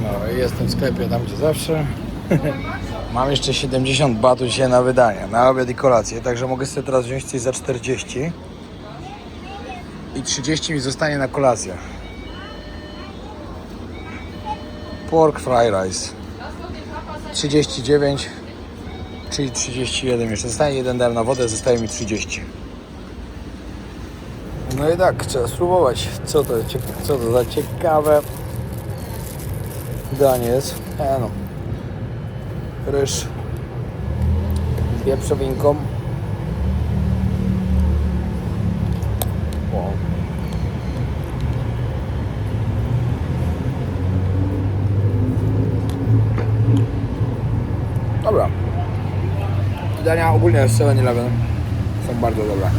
No i jestem w sklepie tam, gdzie zawsze. Mam jeszcze 70 batów dzisiaj na wydanie, na obiad i kolację, także mogę sobie teraz wziąć coś za 40 i 30 mi zostanie na kolację. Pork fry rice 39, czyli 31 jeszcze zostanie, 1 dałem na wodę, zostaje mi 30. No i tak, trzeba spróbować, co to za ciekawe danie jest. No. Ryż z wieprzowinką. Wow. Dobra. Dania ogólnie z 7-Eleven są bardzo dobre.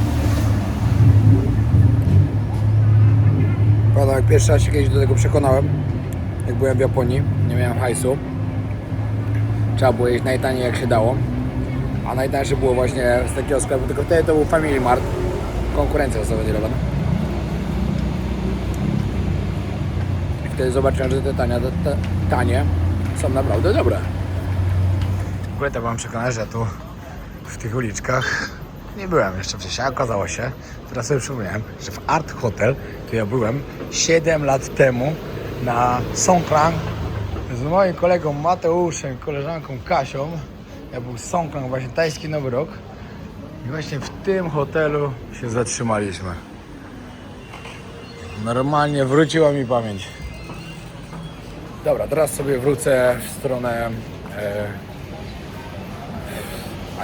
Prawda, jak pierwszy raz się kiedyś do tego przekonałem, jak byłem w Japonii, nie miałem hajsu. Trzeba było jeść najtaniej jak się dało. A najtańsze było właśnie z takiego sklepu, tylko wtedy to był Family Mart. Konkurencja zawodowa. I wtedy zobaczyłem, że te tanie są naprawdę dobre. W ogóle to byłem przekonany, że tu w tych uliczkach nie byłem jeszcze wcześniej. Okazało się, teraz sobie przypomniałem, że w Art Hotel to ja byłem 7 lat temu na Songkran z moim kolegą Mateuszem, koleżanką Kasią. Ja był Songkran, właśnie tajski Nowy Rok. I właśnie w tym hotelu się zatrzymaliśmy. Normalnie wróciła mi pamięć. Dobra, teraz sobie wrócę w stronę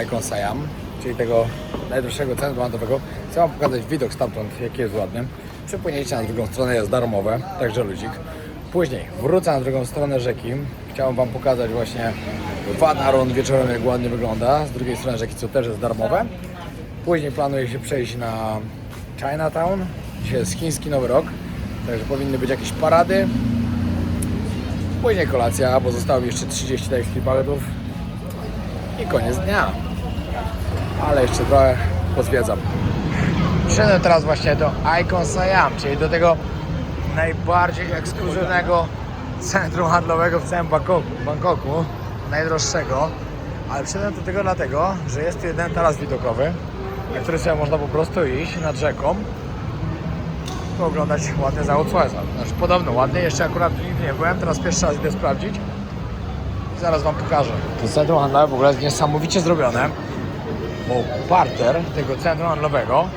Icon Siam, czyli tego najdroższego centrum handlowego. Chcę wam pokazać widok stamtąd, jaki jest ładny. Przepłynięcie na drugą stronę jest darmowe, także ludzik. Później wrócę na drugą stronę rzeki. Chciałem wam pokazać właśnie Wanaron wieczorem, jak ładnie wygląda. Z drugiej strony rzeki, co też jest darmowe. Później planuję się przejść na Chinatown. Dzisiaj jest chiński Nowy Rok, także powinny być jakieś parady. Później kolacja, bo zostało mi jeszcze 30 tajskich bagetów. I koniec dnia. Ale jeszcze trochę pozwiedzam. Przyszedłem teraz właśnie do Icon Siam, czyli do tego najbardziej ekskluzywnego centrum handlowego w całym Bangkoku. Najdroższego. Ale przyszedłem do tego dlatego, że jest tu jeden taras widokowy, na który sobie można po prostu iść nad rzeką i oglądać ładny zachód słońca. Znaczy podobno ładny, jeszcze akurat nigdy nie byłem, teraz pierwszy raz idę sprawdzić i zaraz wam pokażę. To centrum handlowe w ogóle jest niesamowicie zrobione, bo parter tego centrum handlowego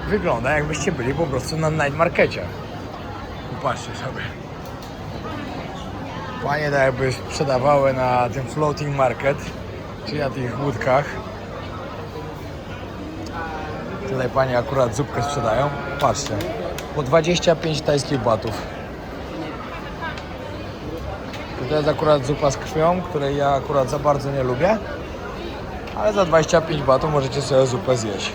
wygląda, jakbyście byli po prostu na night markecie. Popatrzcie sobie. Panie tak jakby sprzedawały na tym floating market, czyli na tych łódkach. Tutaj panie akurat zupkę sprzedają. Patrzcie, po 25 tajskich batów. To jest akurat zupa z krwią, której ja akurat za bardzo nie lubię. Ale za 25 batów możecie sobie zupę zjeść.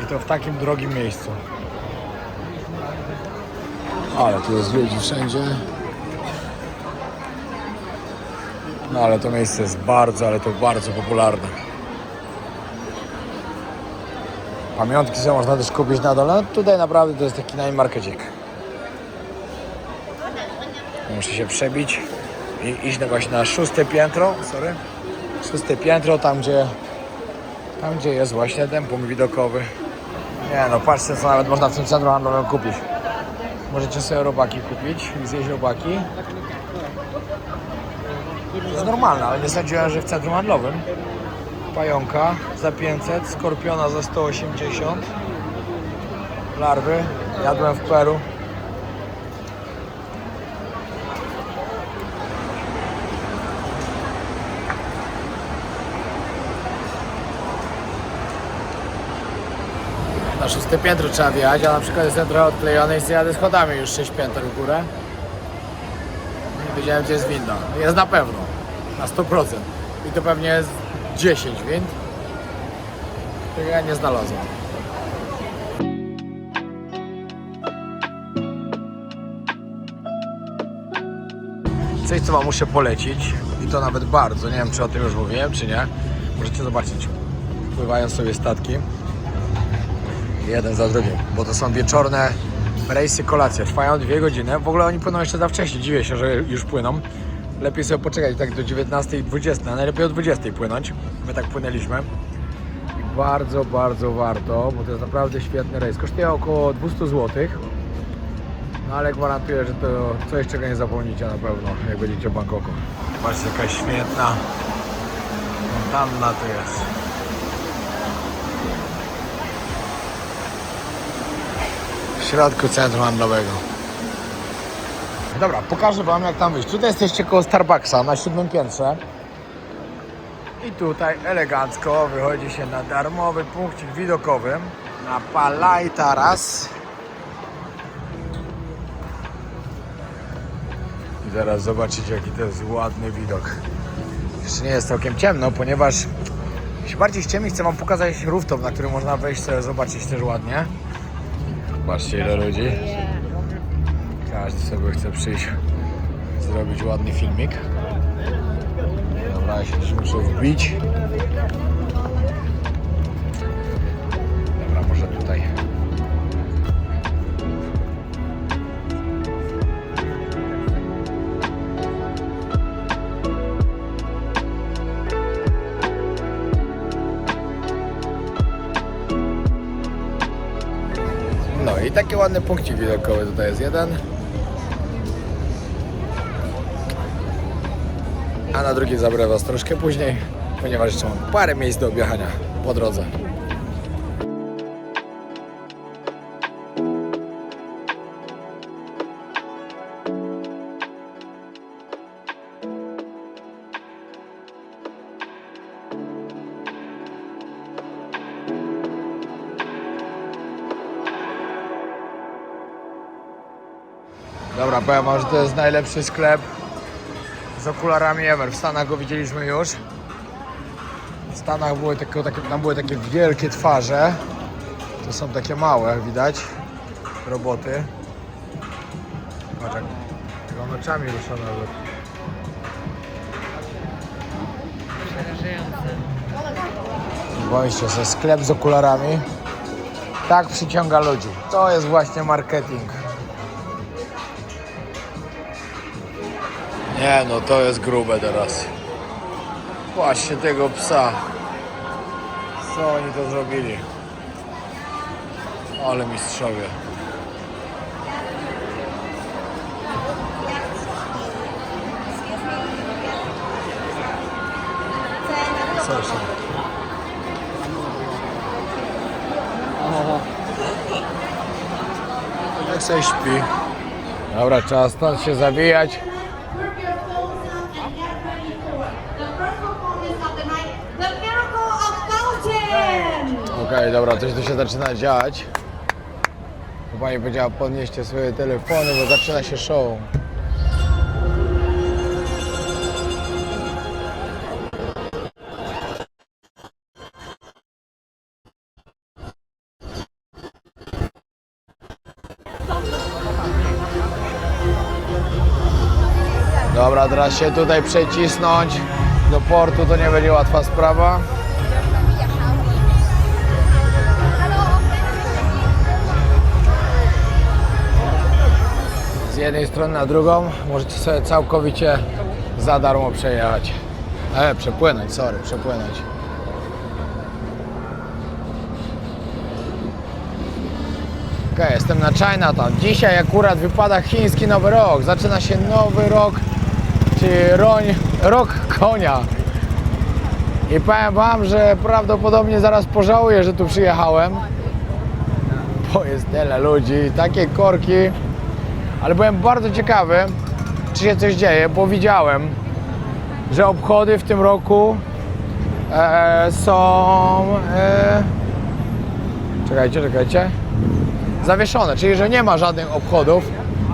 I to w takim drogim miejscu. Ale tu jest ludzi wszędzie. No ale to miejsce jest bardzo, ale to bardzo popularne. Pamiątki sobie można też kupić na dole. No, tutaj naprawdę to jest taki najmarkecik. Muszę się przebić i iść właśnie na 6. piętro. Sorry. 6. piętro, tam gdzie jest właśnie ten punkt widokowy. Nie no, patrzcie co nawet można w tym centrum handlowym kupić. Możecie sobie robaki kupić i zjeść robaki. To jest normalne, ale nie sądziłem, że w centrum handlowym. Pająka za 500, skorpiona za 180. Larwy jadłem w Peru. Na 6. piętro trzeba wjechać, a na przykład jestem trochę odklejony i zjadę schodami już 6 pięter w górę. Nie wiedziałem, gdzie jest winda. Jest na pewno, na 100%. I to pewnie jest 10 wind. Tego ja nie znalazłem. Coś, co wam muszę polecić i to nawet bardzo, nie wiem, czy o tym już mówiłem, czy nie. Możecie zobaczyć. Pływają sobie statki. Jeden za drugim, bo to są wieczorne rejsy, kolacje. Trwają 2 godziny. W ogóle oni płyną jeszcze za wcześnie. Dziwię się, że już płyną. Lepiej sobie poczekać tak do 19:20, a najlepiej o 20:00 płynąć. My tak płynęliśmy. I bardzo, bardzo warto, bo to jest naprawdę świetny rejs. Kosztuje około 200 zł. No ale gwarantuję, że to coś, czego nie zapomnicie na pewno, jak będziecie w Bangkoku. Patrzcie, jaka świetna fontanna tu jest. W środku centrum handlowego. Dobra, pokażę wam, jak tam wyjść. Tutaj jesteście koło Starbucksa na 7. piętrze. I tutaj elegancko wychodzi się na darmowy punkcik widokowy na Palai Taras. I zaraz zobaczycie, jaki to jest ładny widok. Jeszcze nie jest całkiem ciemno, ponieważ jeśli bardziej ściemni, chcę wam pokazać rooftop, na który można wejść sobie zobaczyć też ładnie. Patrzcie, ile ludzi. Każdy sobie chce przyjść zrobić ładny filmik. Dobra, ja się muszę wbić. Dobra, może tutaj. No i taki ładny punkcik widokowy tutaj jest jeden. A na drugi zabiorę Was troszkę później, ponieważ jeszcze mam parę miejsc do objechania po drodze. Dobra, powiem wam, że to jest najlepszy sklep z okularami ever. W Stanach go widzieliśmy już. W Stanach tam były takie wielkie twarze. To są takie małe, widać, roboty. Patrz, jak on oczami rusza nawet. Boiście się, sklep z okularami. Tak przyciąga ludzi. To jest właśnie marketing. Nie no, to jest grube teraz. Właśnie tego psa. Co oni to zrobili? Ale mistrzowie. Co jeszcze? Jak sobie śpi. Dobra, trzeba stąd się zawijać. Okej, dobra, coś tu się zaczyna dziać. Pani powiedziała, podnieście swoje telefony, bo zaczyna się show. Dobra, teraz się tutaj przecisnąć do portu, to nie będzie łatwa sprawa. Z jednej strony na drugą możecie sobie całkowicie za darmo przejechać. Przepłynąć, przepłynąć. Okej, jestem na Chinatown. Dzisiaj akurat wypada chiński Nowy Rok. Zaczyna się Nowy Rok, czyli rok konia. I powiem wam, że prawdopodobnie zaraz pożałuję, że tu przyjechałem. Bo jest tyle ludzi, takie korki. Ale byłem bardzo ciekawy, czy się coś dzieje, bo widziałem, że obchody w tym roku są... Czekajcie. Zawieszone, czyli że nie ma żadnych obchodów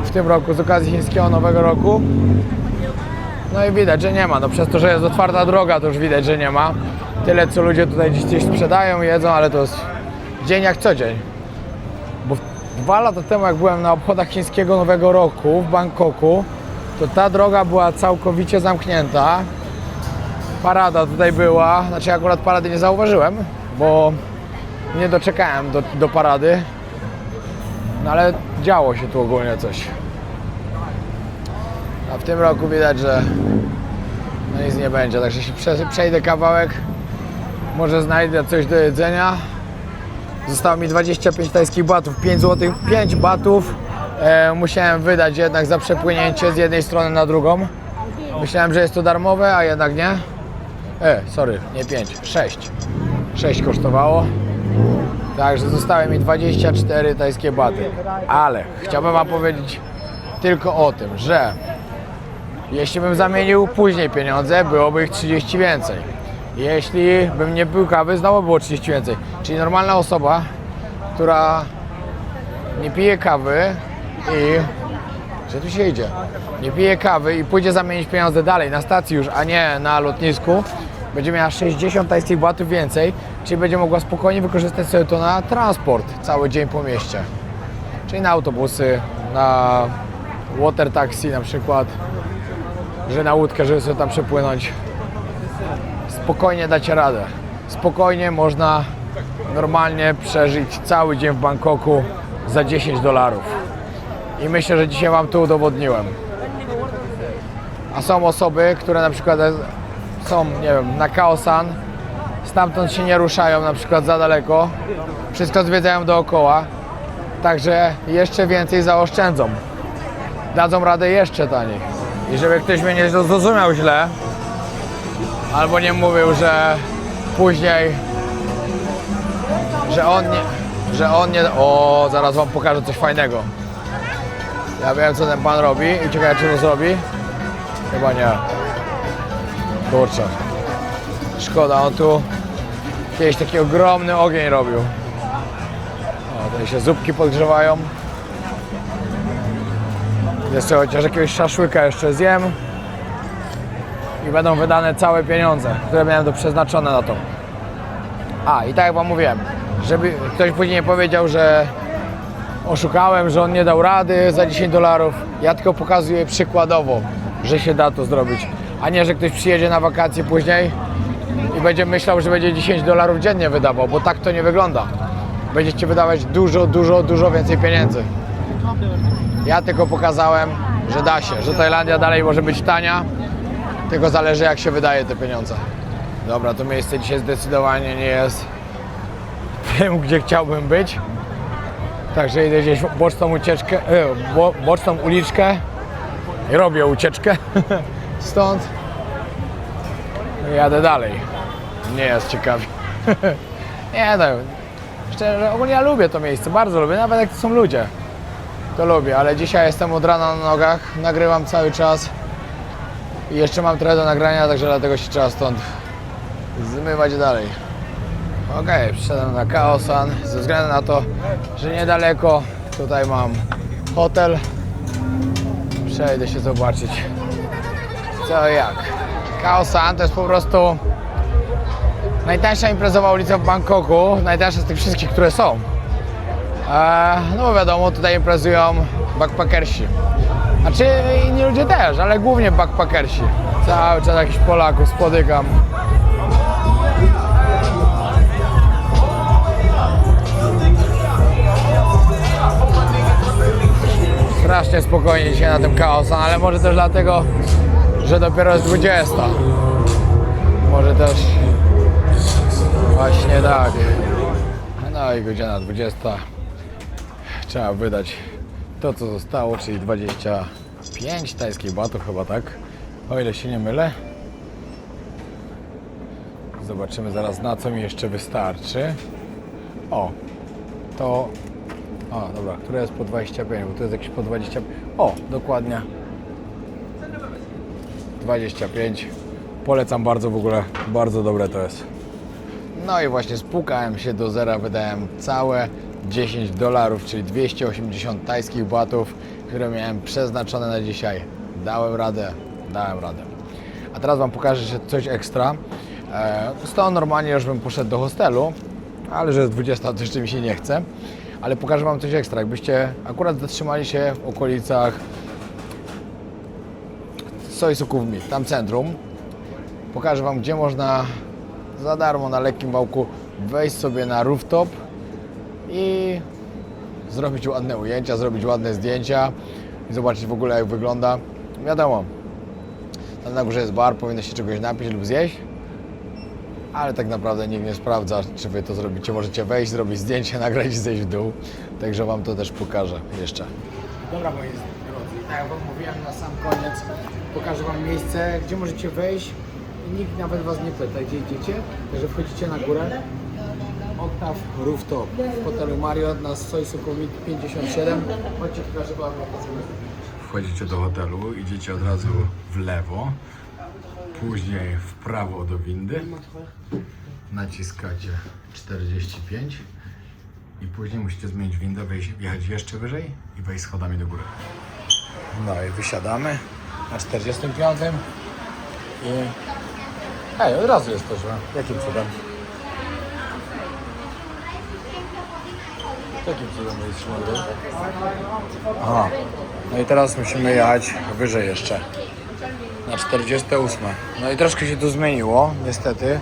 w tym roku z okazji chińskiego Nowego Roku. No i widać, że nie ma. No przez to, że jest otwarta droga, to już widać, że nie ma. Tyle, co ludzie tutaj gdzieś sprzedają, jedzą, ale to jest dzień jak co dzień. Bo 2 lata temu, jak byłem na obchodach chińskiego Nowego Roku w Bangkoku, to ta droga była całkowicie zamknięta. Parada tutaj była, znaczy akurat parady nie zauważyłem, bo nie doczekałem do parady. No ale działo się tu ogólnie coś. A w tym roku widać, że no nic nie będzie, także się przejdę kawałek, może znajdę coś do jedzenia. Zostało mi 25 tajskich batów, 5 zł, 5 batów musiałem wydać jednak za przepłynięcie z jednej strony na drugą. Myślałem, że jest to darmowe, a jednak nie. Nie 5, 6. 6 kosztowało. Także zostały mi 24 tajskie baty. Ale chciałbym wam powiedzieć tylko o tym, że jeśli bym zamienił później pieniądze, byłoby ich 30 więcej. Jeśli bym nie pił kawy, znowu było 30 więcej. Czyli normalna osoba, która nie pije kawy i... Że tu się idzie? Nie pije kawy i pójdzie zamienić pieniądze dalej, na stacji już, a nie na lotnisku, będzie miała 60 tajskich batów więcej, czyli będzie mogła spokojnie wykorzystać sobie to na transport cały dzień po mieście. Czyli na autobusy, na water taxi na przykład. że na łódkę, żeby sobie tam przepłynąć. Spokojnie dacie radę. Spokojnie można normalnie przeżyć cały dzień w Bangkoku za $10. I myślę, że dzisiaj wam to udowodniłem. A są osoby, które na przykład są, nie wiem, na Khao San, stamtąd się nie ruszają na przykład za daleko, wszystko zwiedzają dookoła, także jeszcze więcej zaoszczędzą. Dadzą radę jeszcze taniej. I żeby ktoś mnie nie zrozumiał źle, albo nie mówił, że później, że on nie... O, zaraz wam pokażę coś fajnego. Ja wiem, co ten pan robi i ciekawe, czy to zrobi. Chyba nie. Kurczę. Szkoda, on tu kiedyś taki ogromny ogień robił. O, tutaj się zupki podgrzewają. Jeszcze chociaż jakiegoś szaszłyka jeszcze zjem. I będą wydane całe pieniądze, które miałem to przeznaczone na to. A, i tak jak wam mówiłem, żeby ktoś później nie powiedział, że oszukałem, że on nie dał rady za $10. Ja tylko pokazuję przykładowo, że się da to zrobić. A nie, że ktoś przyjedzie na wakacje później i będzie myślał, że będzie $10 dziennie wydawał, bo tak to nie wygląda. Będziecie wydawać dużo więcej pieniędzy. Ja tylko pokazałem, że da się, że Tajlandia dalej może być tania, tylko zależy, jak się wydaje te pieniądze. Dobra, to miejsce dzisiaj zdecydowanie nie jest tym, gdzie chciałbym być. Także idę gdzieś boczną ucieczkę, boczną uliczkę i robię ucieczkę stąd i jadę dalej. Nie jest ciekawie. Nie no, szczerze, ogólnie ja lubię to miejsce, bardzo lubię, nawet jak to są ludzie. To lubię, ale dzisiaj jestem od rana na nogach, nagrywam cały czas i jeszcze mam trochę do nagrania, także dlatego się trzeba stąd zmywać dalej. Okej, przyszedłem na Khao San ze względu na to, że niedaleko tutaj mam hotel. Przejdę się zobaczyć co i jak. Khao San to jest po prostu najtańsza imprezowa ulica w Bangkoku, najtańsza z tych wszystkich, które są. No bo wiadomo, tutaj imprezują backpackersi. Znaczy inni ludzie też, ale głównie backpackersi. Cały czas jakichś Polaków spotykam. Strasznie spokojnie dzisiaj na tym Khao San, ale może też dlatego, że dopiero jest 20. Może też właśnie tak. No i godzina 20. Trzeba wydać to, co zostało, czyli 25 tajskich batów chyba, tak? O ile się nie mylę. Zobaczymy zaraz, na co mi jeszcze wystarczy. O, to... O, dobra, które jest po 25, bo to jest jakieś po 25. O, dokładnie 25. Polecam bardzo, w ogóle bardzo dobre to jest. No i właśnie spukałem się do zera, wydałem całe $10, czyli 280 tajskich batów, które miałem przeznaczone na dzisiaj. Dałem radę. A teraz wam pokażę jeszcze coś ekstra. Stąd normalnie już bym poszedł do hostelu, ale że jest 20, to jeszcze mi się nie chce. Ale pokażę wam coś ekstra. Jakbyście akurat zatrzymali się w okolicach Soi Sukhumvit, tam centrum, pokażę wam, gdzie można za darmo na lekkim wałku wejść sobie na rooftop i zrobić ładne ujęcia, zrobić ładne zdjęcia i zobaczyć w ogóle, jak wygląda. Wiadomo, tam na górze jest bar, powinno się czegoś napić lub zjeść, ale tak naprawdę nikt nie sprawdza, czy wy to zrobicie. Możecie wejść, zrobić zdjęcie, nagrać i zejść w dół. Także wam to też pokażę jeszcze. Dobra, moi drodzy, tak jak wam mówiłem na sam koniec, pokażę wam miejsce, gdzie możecie wejść i nikt nawet was nie pyta, gdzie idziecie. Także wchodzicie na górę. Octave Rooftop w hotelu Marriott na Soi Sukhumvit 57. Chodźcie, pokażę wam. Wchodzicie do hotelu, idziecie od razu w lewo. Później w prawo do windy, naciskacie 45 i później musicie zmienić windę, wjechać jeszcze wyżej i wejść schodami do góry. No i wysiadamy na 45 i... Ej, od razu jesteśmy. Jakim cudem? Jakim cudem jesteśmy? Aha, no i teraz musimy jechać wyżej jeszcze. na 48. No i troszkę się tu zmieniło, niestety.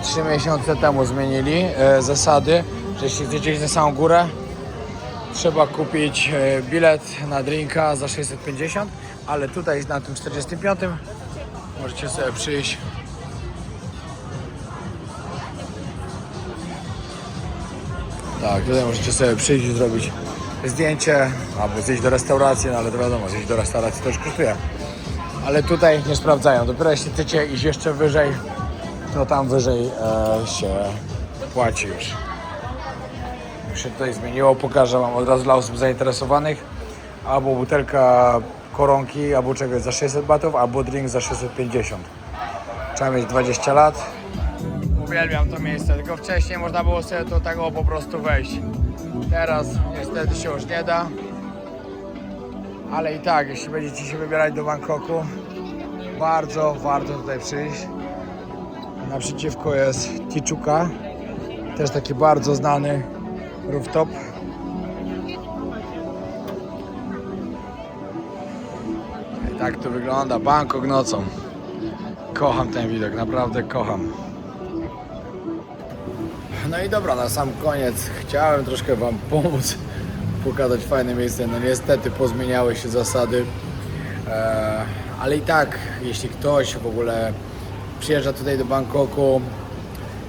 3 miesiące temu zmienili zasady, że jeśli chcecie iść na samą górę, trzeba kupić bilet na drinka za 650, ale tutaj na tym 45 możecie sobie przyjść. Tak, tutaj możecie sobie przyjść i zrobić zdjęcie, albo zjeść do restauracji, no ale to wiadomo, zjeść do restauracji to już kosztuje. Ale tutaj nie sprawdzają, dopiero jeśli chcecie iść jeszcze wyżej, to tam wyżej się płaci już. Już się tutaj zmieniło, pokażę Wam od razu dla osób zainteresowanych. Albo butelka koronki, albo czegoś za 600 batów, albo drink za 650. Trzeba mieć 20 lat. Uwielbiam to miejsce, tylko wcześniej można było sobie do tego po prostu wejść. Teraz niestety się już nie da. Ale i tak, jeśli będziecie się wybierać do Bangkoku, bardzo warto tutaj przyjść. Naprzeciwko jest Tichuca, też taki bardzo znany rooftop. I tak to wygląda Bangkok nocą. Kocham ten widok, naprawdę kocham. No i dobra, na sam koniec chciałem troszkę Wam pomóc pokazać fajne miejsce. No niestety pozmieniały się zasady, ale i tak, jeśli ktoś w ogóle przyjeżdża tutaj do Bangkoku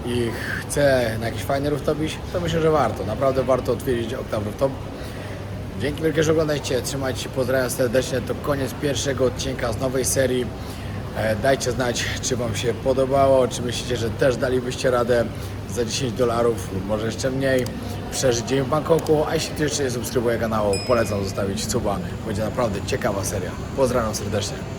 i chce na jakiś fajny rooftop iść, to myślę, że warto. Naprawdę warto odwiedzić Octave Rooftop. Dzięki wielkie, że oglądajcie, trzymajcie się, pozdrawiam serdecznie. To koniec pierwszego odcinka z nowej serii. Dajcie znać, czy Wam się podobało, czy myślicie, że też dalibyście radę za $10 lub może jeszcze mniej przeżyć dzień w Bangkoku. A jeśli Ty jeszcze nie subskrybuje kanału, polecam zostawić suba. Będzie naprawdę ciekawa seria. Pozdrawiam serdecznie.